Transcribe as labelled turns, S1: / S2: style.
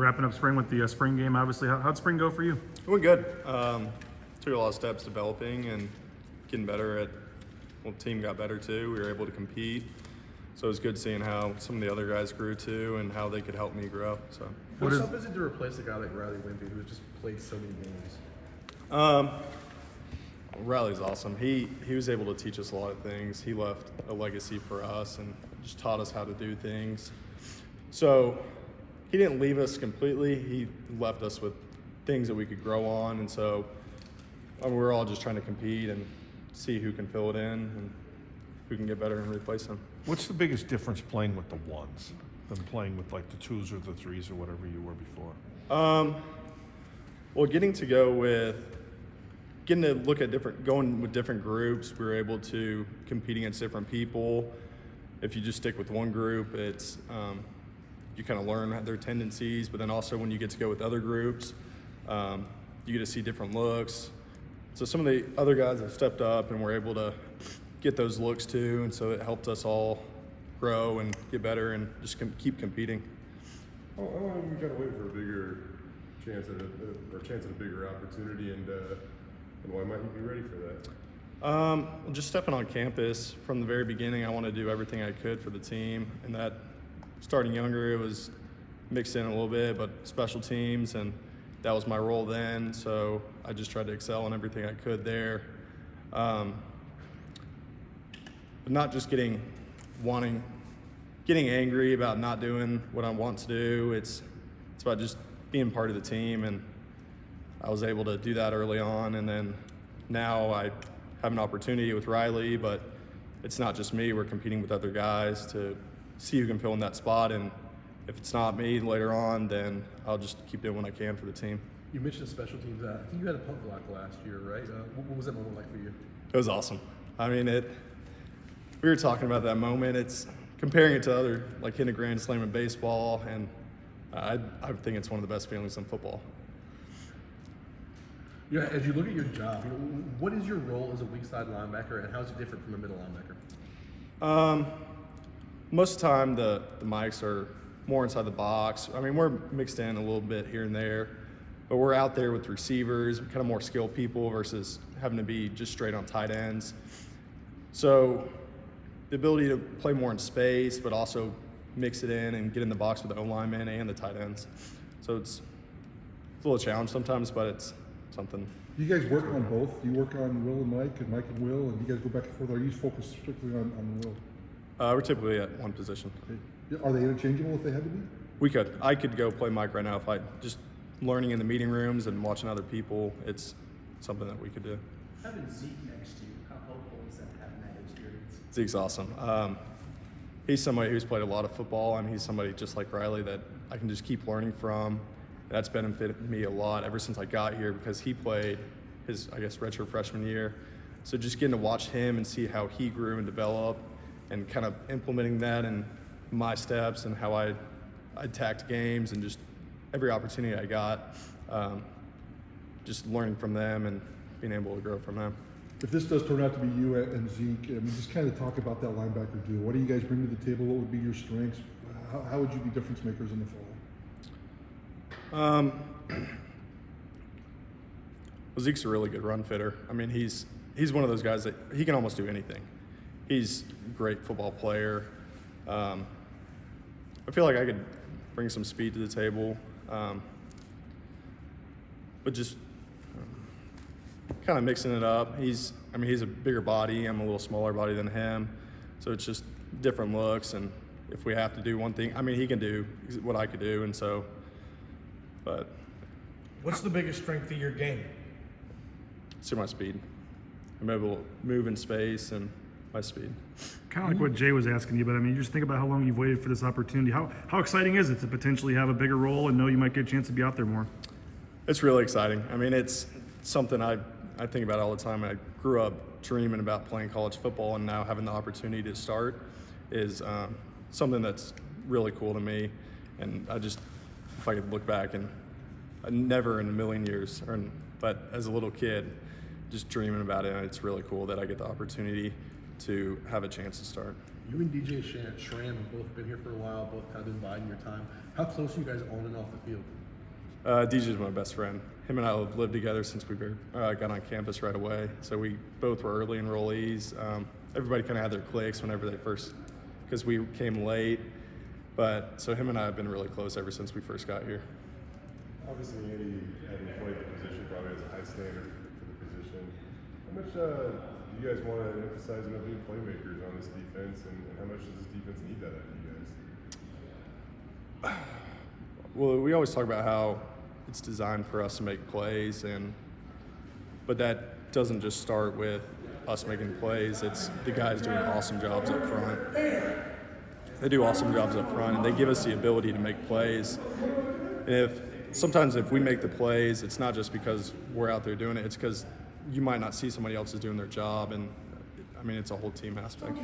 S1: We're wrapping up spring with the spring game, obviously. How'd spring go for you?
S2: It went good. Took a lot of steps developing and getting better at, well, the team got better too. We were able to compete. So it was good seeing how some of the other guys grew too and how they could help me grow. So
S3: How tough is it to replace a guy like Riley Wimpy who just played so many games?
S2: Riley's awesome. He was able to teach us a lot of things. He left a legacy for us and just taught us how to do things. So he didn't leave us completely. He left us with things that we could grow on. And so we're all just trying to compete and see who can fill it in and who can get better and replace him.
S4: What's the biggest difference playing with the ones than playing with like the twos or the threes or whatever you were before?
S2: Well, getting to look at going with different groups, we were able to compete against different people. If you just stick with one group, it's you kind of learn their tendencies, but then also when you get to go with other groups, you get to see different looks. So some of the other guys have stepped up and were able to get those looks too, and so it helped us all grow and get better and just keep competing.
S5: How long have you got to wait for a bigger chance at a bigger opportunity, and why might you be ready for that?
S2: Just stepping on campus from the very beginning, I wanted to do everything I could for the team, and that starting younger, it was mixed in a little bit, but special teams, and that was my role then, so I just tried to excel in everything I could there. But not just getting angry about not doing what I want to do. It's about just being part of the team, and I was able to do that early on, and then now I have an opportunity with Riley, but it's not just me. We're competing with other guys to see who can fill in that spot, and if it's not me later on, then I'll just keep doing what I can for the team.
S3: You mentioned special teams. I think you had a punt block last year, right? What was that moment like for you?
S2: It was awesome. I mean, we were talking about that moment. It's comparing it to other, like hitting a grand slam in baseball, and I think it's one of the best feelings in football.
S3: Yeah, as you look at your job, what is your role as a weak side linebacker, and how is it different from a middle linebacker?
S2: Most of the time, the mics are more inside the box. I mean, we're mixed in a little bit here and there, but we're out there with receivers, kind of more skilled people versus having to be just straight on tight ends. So the ability to play more in space, but also mix it in and get in the box with the O-linemen and the tight ends. So it's a little challenge sometimes, but it's something.
S6: You guys work on both? You work on Will and Mike and Will, and you guys go back and forth? Or are you focused strictly on Will?
S2: We're typically at one position.
S6: Okay. Are they interchangeable if they had to be?
S2: I could go play Mike right now if I just learning in the meeting rooms and watching other people. It's something that we could do.
S7: Having Zeke next to you, how helpful is that, having that experience?
S2: Zeke's awesome. He's somebody who's played a lot of football, and he's somebody just like Riley that I can just keep learning from. That's benefited me a lot ever since I got here because he played his, I guess, retro freshman year. So just getting to watch him and see how he grew and developed and kind of implementing that in my steps and how I attacked games and just every opportunity I got, just learning from them and being able to grow from them.
S6: If this does turn out to be you and Zeke, I mean, just kind of talk about that linebacker duo. What do you guys bring to the table? What would be your strengths? How would you be difference makers in the fall?
S2: Well, Zeke's a really good run fitter. I mean, he's one of those guys that he can almost do anything. He's a great football player. I feel like I could bring some speed to the table, but just kind of mixing it up. He's a bigger body. I'm a little smaller body than him, so it's just different looks. And if we have to do one thing, I mean, he can do what I could do, and so. But
S8: what's the biggest strength of your game?
S2: It's my speed. I'm able to move in space and my speed.
S1: Kind of like what Jay was asking you, but I mean, you just think about how long you've waited for this opportunity. How exciting is it to potentially have a bigger role and know you might get a chance to be out there more?
S2: It's really exciting. I mean, it's something I think about all the time. I grew up dreaming about playing college football, and now having the opportunity to start is something that's really cool to me. And if I could look back, and never in a million years, but as a little kid, just dreaming about it, and it's really cool that I get the opportunity to have a chance to start.
S3: You and DJ Schramm have both been here for a while, both kind of been biding your time. How close are you guys on and off the field?
S2: DJ's my best friend. Him and I have lived together since we got on campus right away. So we both were early enrollees. Everybody kind of had their cliques whenever they first, because we came late. But so him and I have been really close ever since we first got here.
S5: Obviously, Andy, having played the position, probably has a high standard for the position. How much do you guys want to emphasize on being playmakers on this defense, and how much does this defense need that out of you guys?
S2: Well, we always talk about how it's designed for us to make plays, but that doesn't just start with us making plays. It's the guys doing awesome jobs up front. They do awesome jobs up front, and they give us the ability to make plays. And sometimes if we make the plays, it's not just because we're out there doing it. It's because you might not see somebody else is doing their job, and I mean, it's a whole team aspect.